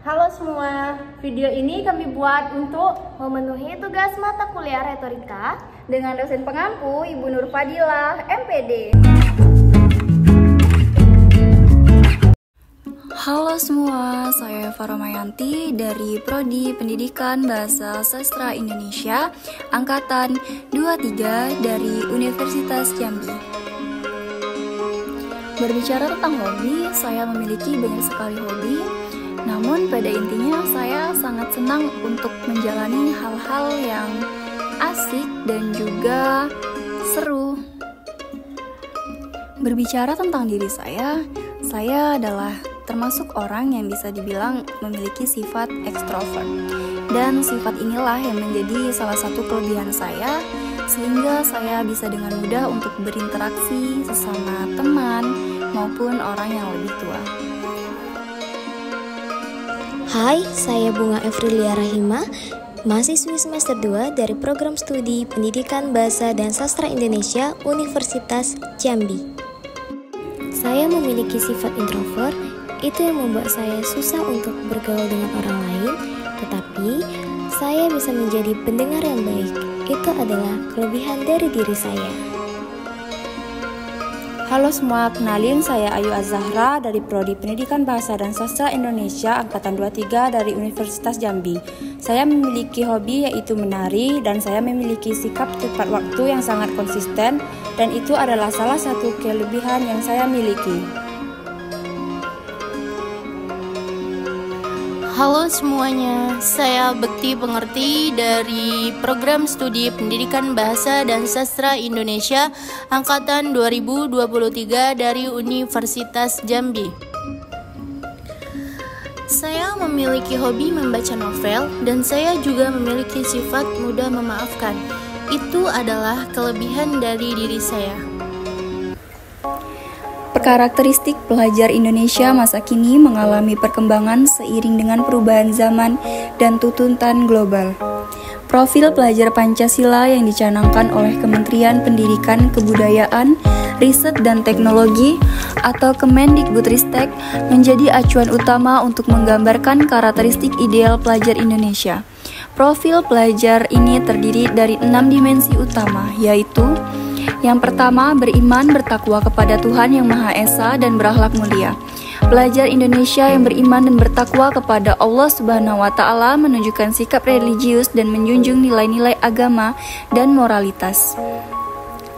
Halo semua, video ini kami buat untuk memenuhi tugas mata kuliah retorika dengan dosen pengampu Ibu Nur Fadilah, MPD. Halo semua, saya Farah Mayanti dari Prodi Pendidikan Bahasa Sastra Indonesia Angkatan 23 dari Universitas Jambi. Berbicara tentang hobi, saya memiliki banyak sekali hobi. Namun pada intinya saya sangat senang untuk menjalani hal-hal yang asik dan juga seru. Berbicara tentang diri saya adalah termasuk orang yang bisa dibilang memiliki sifat ekstrovert. Dan sifat inilah yang menjadi salah satu kelebihan saya, sehingga saya bisa dengan mudah untuk berinteraksi sesama teman maupun orang yang lebih tua. Hai, saya Bunga Evrilia Rahima, mahasiswi semester 2 dari Program Studi Pendidikan Bahasa dan Sastra Indonesia Universitas Jambi. Saya memiliki sifat introvert, itu yang membuat saya susah untuk bergaul dengan orang lain, tetapi saya bisa menjadi pendengar yang baik. Itu adalah kelebihan dari diri saya. Halo semua, kenalin saya Ayu Azahra dari Prodi Pendidikan Bahasa dan Sastra Indonesia Angkatan 23 dari Universitas Jambi. Saya memiliki hobi yaitu menari dan saya memiliki sikap tepat waktu yang sangat konsisten dan itu adalah salah satu kelebihan yang saya miliki. Halo semuanya, saya Bekti Pengerti dari Program Studi Pendidikan Bahasa dan Sastra Indonesia Angkatan 2023 dari Universitas Jambi. Saya memiliki hobi membaca novel dan saya juga memiliki sifat mudah memaafkan. Itu adalah kelebihan dari diri saya. Karakteristik pelajar Indonesia masa kini mengalami perkembangan seiring dengan perubahan zaman dan tuntutan global. Profil pelajar Pancasila yang dicanangkan oleh Kementerian Pendidikan, Kebudayaan, Riset dan Teknologi atau Kemendikbudristek menjadi acuan utama untuk menggambarkan karakteristik ideal pelajar Indonesia. Profil pelajar ini terdiri dari 6 dimensi utama, yaitu yang pertama, beriman bertakwa kepada Tuhan Yang Maha Esa dan berakhlak mulia. Pelajar Indonesia yang beriman dan bertakwa kepada Allah Subhanahu wa Ta'ala menunjukkan sikap religius dan menjunjung nilai-nilai agama dan moralitas.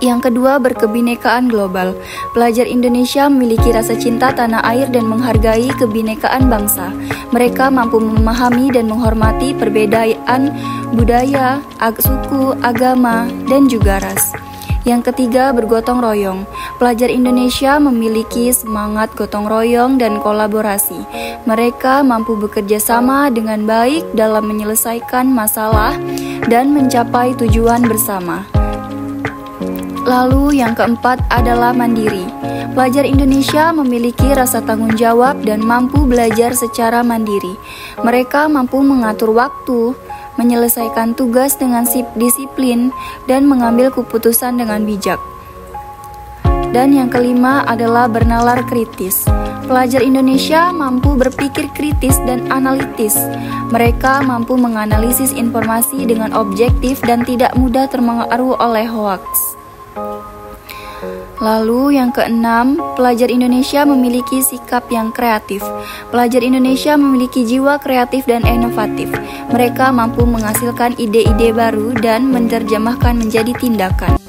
Yang kedua, berkebinekaan global. Pelajar Indonesia memiliki rasa cinta tanah air dan menghargai kebinekaan bangsa. Mereka mampu memahami dan menghormati perbedaan budaya, suku, agama, dan juga ras. Yang ketiga, bergotong royong. Pelajar Indonesia memiliki semangat gotong royong dan kolaborasi. Mereka mampu bekerja sama dengan baik dalam menyelesaikan masalah dan mencapai tujuan bersama. Lalu yang keempat adalah mandiri. Pelajar Indonesia memiliki rasa tanggung jawab dan mampu belajar secara mandiri. Mereka mampu mengatur waktu, menyelesaikan tugas dengan disiplin, dan mengambil keputusan dengan bijak. Dan yang kelima adalah bernalar kritis. Pelajar Indonesia mampu berpikir kritis dan analitis. Mereka mampu menganalisis informasi dengan objektif dan tidak mudah terpengaruh oleh hoaks. Lalu yang keenam, pelajar Indonesia memiliki sikap yang kreatif. Pelajar Indonesia memiliki jiwa kreatif dan inovatif. Mereka mampu menghasilkan ide-ide baru dan menerjemahkan menjadi tindakan.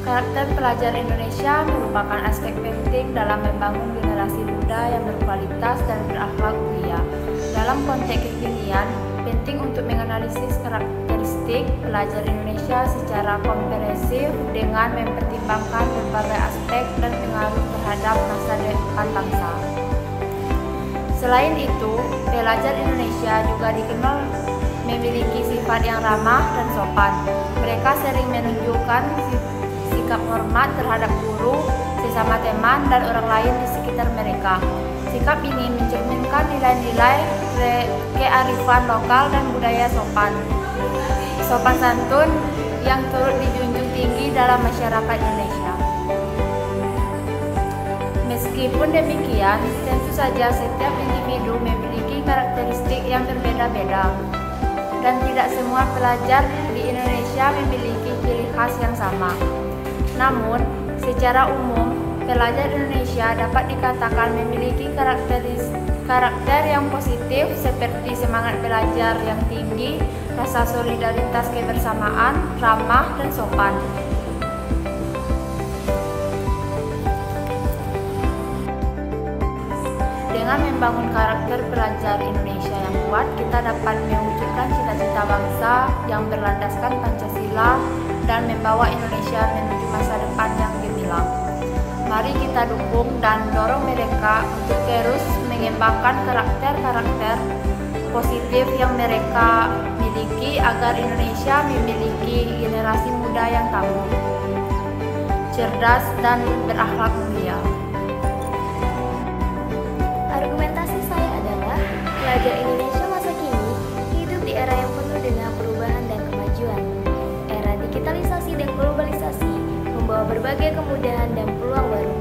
Karakter pelajar Indonesia merupakan aspek penting dalam membangun generasi muda yang berkualitas dan berakhlak mulia. Dalam konteks kekinian, penting untuk menganalisis karakteristik pelajar Indonesia secara komprehensif dengan mempertimbangkan berbagai aspek dan pengaruh terhadap masa depan bangsa. Selain itu, pelajar Indonesia juga dikenal memiliki sifat yang ramah dan sopan. Mereka sering menunjukkan sikap hormat terhadap guru, sesama teman, dan orang lain di sekitar mereka. Sikap ini mencerminkan nilai-nilai kearifan lokal dan budaya sopan santun yang turut dijunjung tinggi dalam masyarakat Indonesia. Meskipun demikian, tentu saja setiap individu memiliki karakteristik yang berbeda-beda, dan tidak semua pelajar di Indonesia memiliki ciri khas yang sama. Namun, secara umum, pelajar Indonesia dapat dikatakan memiliki karakter yang positif seperti semangat belajar yang tinggi, rasa solidaritas kebersamaan, ramah, dan sopan. Dengan membangun karakter pelajar Indonesia yang kuat, kita dapat mewujudkan cita-cita bangsa yang berlandaskan Pancasila dan membawa Indonesia menuju masa depan yang gemilang. Mari kita dukung dan dorong mereka untuk terus mengembangkan karakter-karakter positif yang mereka miliki agar Indonesia memiliki generasi muda yang tangguh, cerdas, dan berakhlak mulia. Argumentasi saya adalah pelajar Indonesia masa kini hidup di era yang penuh dengan perubahan dan kemajuan. Era digitalisasi dan globalisasi membawa berbagai kemudahan dan peluang baru,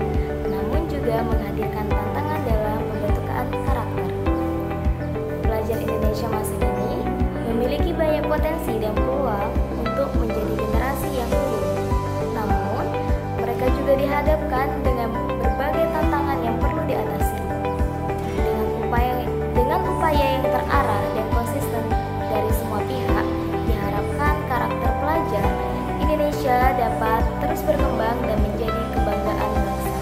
namun juga menghadirkan tantangan dalam pembentukan karakter. Pelajar Indonesia masa kini memiliki banyak potensi dan peluang untuk menjadi generasi yang unggul. Namun, mereka juga dihadapkan dengan berbagai tantangan yang perlu diatasi. Dengan upaya yang terarah dan konsisten dari semua pihak, diharapkan karakter pelajar Indonesia dapat terus berkembang dan menjadi kebanggaan bangsa.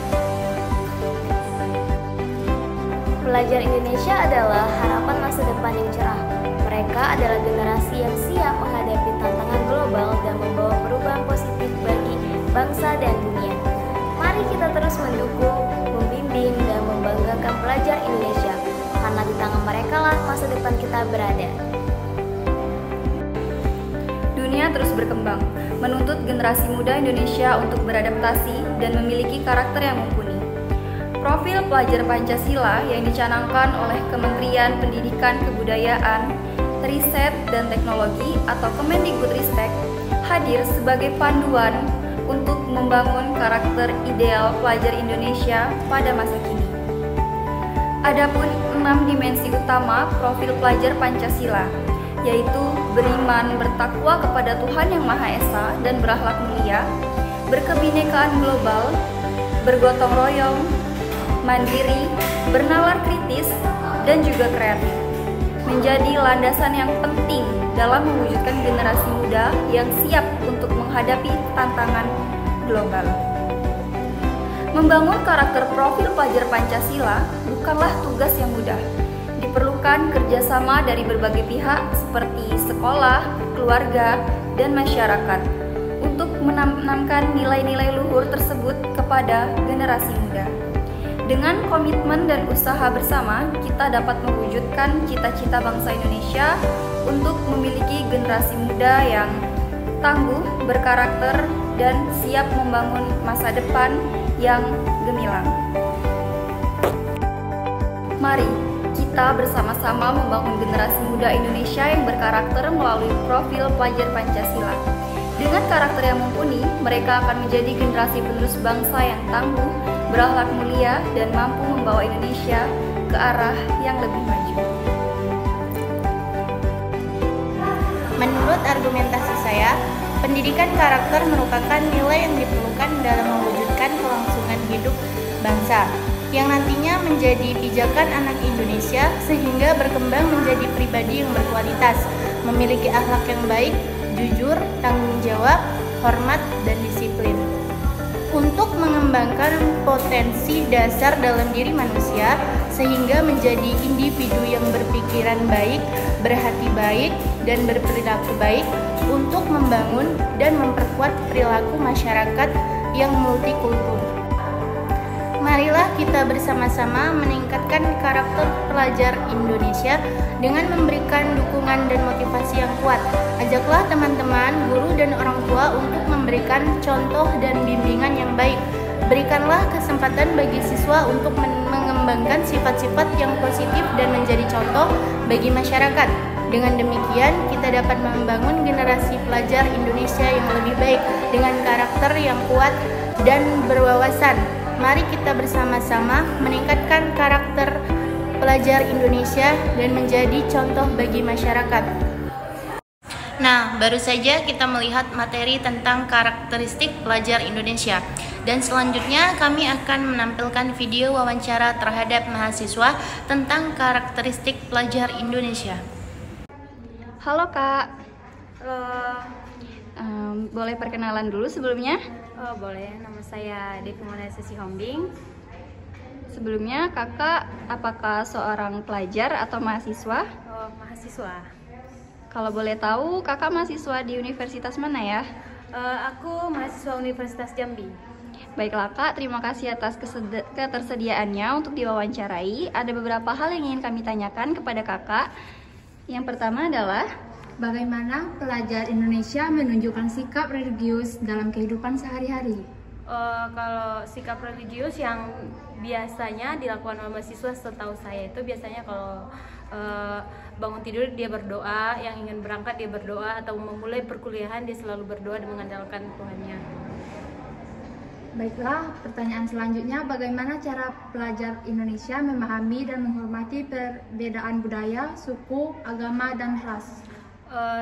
Pelajar Indonesia adalah harapan masa depan yang cerah. Mereka adalah generasi yang siap menghadapi tantangan global dan membawa perubahan positif bagi bangsa dan dunia. Mari kita terus mendukung, membimbing, dan membanggakan pelajar Indonesia, karena di tangan mereka lah masa depan kita berada. Dunia terus berkembang, menuntut generasi muda Indonesia untuk beradaptasi dan memiliki karakter yang mumpuni. Profil pelajar Pancasila yang dicanangkan oleh Kementerian Pendidikan Kebudayaan, Riset dan Teknologi atau Kemendikbudristek hadir sebagai panduan untuk membangun karakter ideal pelajar Indonesia pada masa kini. Adapun 6 dimensi utama profil pelajar Pancasila, yaitu beriman, bertakwa kepada Tuhan Yang Maha Esa dan berakhlak mulia, berkebinekaan global, bergotong royong, mandiri, bernalar kritis, dan juga kreatif, menjadi landasan yang penting dalam mewujudkan generasi muda yang siap untuk menghadapi tantangan global. Membangun karakter profil pelajar Pancasila bukanlah tugas yang mudah. Diperlukan kerjasama dari berbagai pihak seperti sekolah, keluarga, dan masyarakat untuk menanamkan nilai-nilai luhur tersebut kepada generasi muda. Dengan komitmen dan usaha bersama, kita dapat mewujudkan cita-cita bangsa Indonesia untuk memiliki generasi muda yang tangguh, berkarakter, dan siap membangun masa depan yang gemilang. Mari kita bersama-sama membangun generasi muda Indonesia yang berkarakter melalui profil pelajar Pancasila. Dengan karakter yang mumpuni, mereka akan menjadi generasi penerus bangsa yang tangguh, berakhlak mulia, dan mampu membawa Indonesia ke arah yang lebih maju. Menurut argumentasi saya, pendidikan karakter merupakan nilai yang diperlukan dalam mewujudkan kelangsungan hidup bangsa, yang nantinya menjadi pijakan anak Indonesia sehingga berkembang menjadi pribadi yang berkualitas, memiliki akhlak yang baik, jujur, tanggung jawab, hormat, dan disiplin. Untuk mengembangkan potensi dasar dalam diri manusia sehingga menjadi individu yang berpikiran baik, berhati baik, dan berperilaku baik untuk membangun dan memperkuat perilaku masyarakat yang multikultur. Marilah kita bersama-sama meningkatkan karakter pelajar Indonesia dengan memberikan dukungan dan motivasi yang kuat. Ajaklah teman-teman, guru, dan orang tua untuk memberikan contoh dan bimbingan yang baik. Berikanlah kesempatan bagi siswa untuk mengembangkan sifat-sifat yang positif dan menjadi contoh bagi masyarakat. Dengan demikian, kita dapat membangun generasi pelajar Indonesia yang lebih baik dengan karakter yang kuat dan berwawasan. Mari kita bersama-sama meningkatkan karakter pelajar Indonesia dan menjadi contoh bagi masyarakat. Nah, baru saja kita melihat materi tentang karakteristik pelajar Indonesia. Dan selanjutnya kami akan menampilkan video wawancara terhadap mahasiswa tentang karakteristik pelajar Indonesia. Halo Kak. Halo. Boleh perkenalan dulu sebelumnya? Oh, boleh. Nama saya Devi Monesa Sihombing. Sebelumnya kakak apakah seorang pelajar atau mahasiswa? Oh, mahasiswa. Kalau boleh tahu kakak mahasiswa di universitas mana ya? Aku mahasiswa Universitas Jambi. Baiklah Kak, terima kasih atas ketersediaannya untuk diwawancarai. Ada beberapa hal yang ingin kami tanyakan kepada kakak. Yang pertama adalah, Bagaimana pelajar Indonesia menunjukkan sikap religius dalam kehidupan sehari-hari? Kalau sikap religius yang biasanya dilakukan oleh mahasiswa setahu saya itu biasanya kalau bangun tidur dia berdoa, yang ingin berangkat dia berdoa, atau memulai perkuliahan dia selalu berdoa dan mengandalkan Tuhannya. Baiklah, pertanyaan selanjutnya, bagaimana cara pelajar Indonesia memahami dan menghormati perbedaan budaya, suku, agama, dan ras?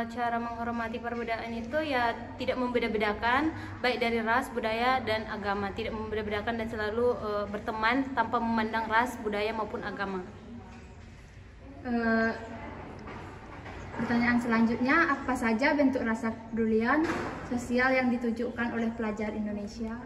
Cara menghormati perbedaan itu ya tidak membeda-bedakan, baik dari ras, budaya, dan agama. Tidak membeda-bedakan dan selalu berteman tanpa memandang ras, budaya, maupun agama. Pertanyaan selanjutnya, apa saja bentuk rasa kepedulian sosial yang ditujukan oleh pelajar Indonesia?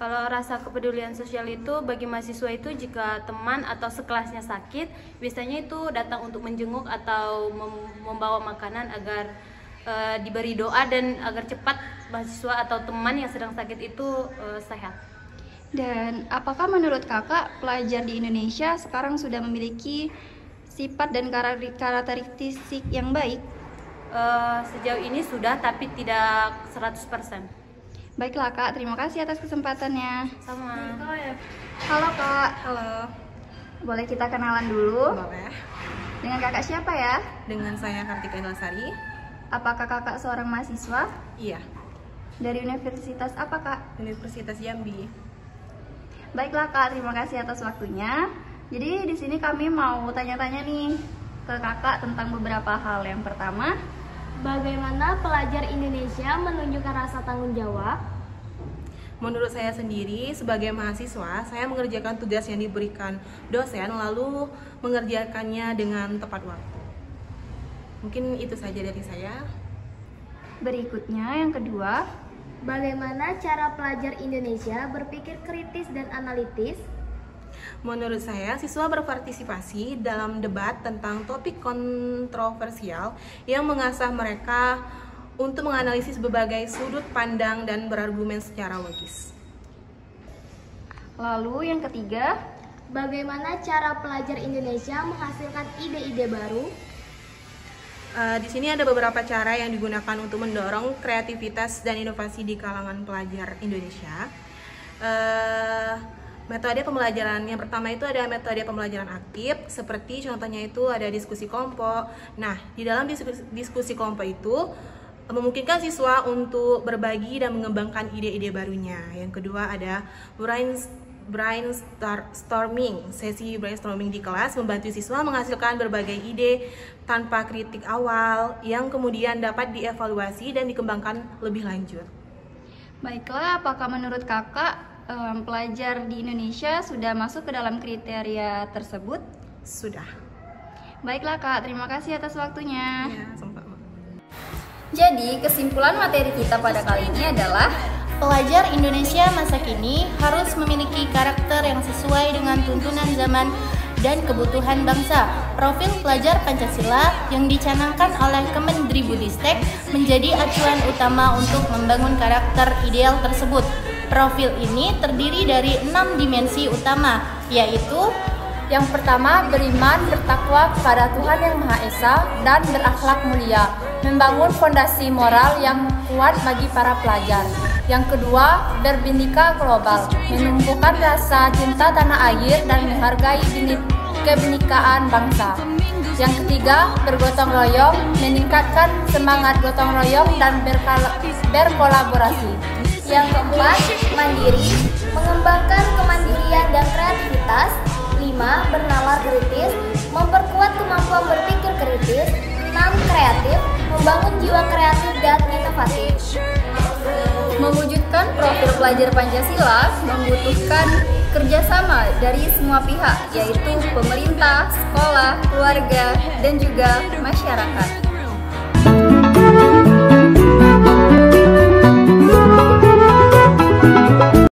Kalau rasa kepedulian sosial itu bagi mahasiswa itu jika teman atau sekelasnya sakit, biasanya itu datang untuk menjenguk atau membawa makanan agar diberi doa dan agar cepat mahasiswa atau teman yang sedang sakit itu sehat. dan apakah menurut kakak pelajar di Indonesia sekarang sudah memiliki sifat dan karakteristik yang baik? Sejauh ini sudah, tapi tidak 100%. Baiklah Kak, terima kasih atas kesempatannya. Sama. Halo Kak. Halo. Boleh kita kenalan dulu? Boleh. Dengan kakak siapa ya? Dengan saya Kartika Indrasari. Apakah kakak seorang mahasiswa? Iya, Dari universitas apa Kak? Universitas Jambi. Baiklah Kak, terima kasih atas waktunya. Jadi di sini kami mau tanya-tanya nih ke kakak tentang beberapa hal. Yang pertama, Bagaimana pelajar Indonesia menunjukkan rasa tanggung jawab? Menurut saya sendiri, sebagai mahasiswa, saya mengerjakan tugas yang diberikan dosen, lalu mengerjakannya dengan tepat waktu. Mungkin itu saja dari saya. berikutnya yang kedua, Bagaimana cara pelajar Indonesia berpikir kritis dan analitis? Menurut saya, siswa berpartisipasi dalam debat tentang topik kontroversial yang mengasah mereka untuk menganalisis berbagai sudut pandang dan berargumen secara logis. lalu yang ketiga, Bagaimana cara pelajar Indonesia menghasilkan ide-ide baru? Di sini ada beberapa cara yang digunakan untuk mendorong kreativitas dan inovasi di kalangan pelajar Indonesia. Metode pembelajaran yang pertama itu ada metode pembelajaran aktif, seperti contohnya itu ada diskusi kelompok. Nah, di dalam diskusi kelompok itu memungkinkan siswa untuk berbagi dan mengembangkan ide-ide barunya. Yang kedua ada brainstorming. Sesi brainstorming di kelas membantu siswa menghasilkan berbagai ide tanpa kritik awal yang kemudian dapat dievaluasi dan dikembangkan lebih lanjut. baiklah, apakah menurut kakak pelajar di Indonesia sudah masuk ke dalam kriteria tersebut? Sudah. Baiklah Kak, terima kasih atas waktunya. Ya, sempat. Jadi kesimpulan materi kita pada kali ini adalah Pelajar Indonesia masa kini harus memiliki karakter yang sesuai dengan tuntunan zaman dan kebutuhan bangsa. Profil pelajar Pancasila yang dicanangkan oleh Kemendikbudristek menjadi acuan utama untuk membangun karakter ideal tersebut. Profil ini terdiri dari 6 dimensi utama, yaitu Yang pertama, beriman, bertakwa kepada Tuhan Yang Maha Esa, dan berakhlak mulia, membangun fondasi moral yang kuat bagi para pelajar. Yang kedua, berbhinneka global, menumbuhkan rasa cinta tanah air dan menghargai kebinekaan bangsa. Yang ketiga, bergotong royong, meningkatkan semangat gotong royong dan berkolaborasi. Yang keempat, mandiri, mengembangkan kemandirian dan kreativitas. 5. bernalar kritis, memperkuat kemampuan berpikir kritis. 6. Kreatif, membangun jiwa kreatif dan inovatif. Mewujudkan profil pelajar Pancasila membutuhkan kerjasama dari semua pihak, yaitu pemerintah, sekolah, keluarga, dan juga masyarakat.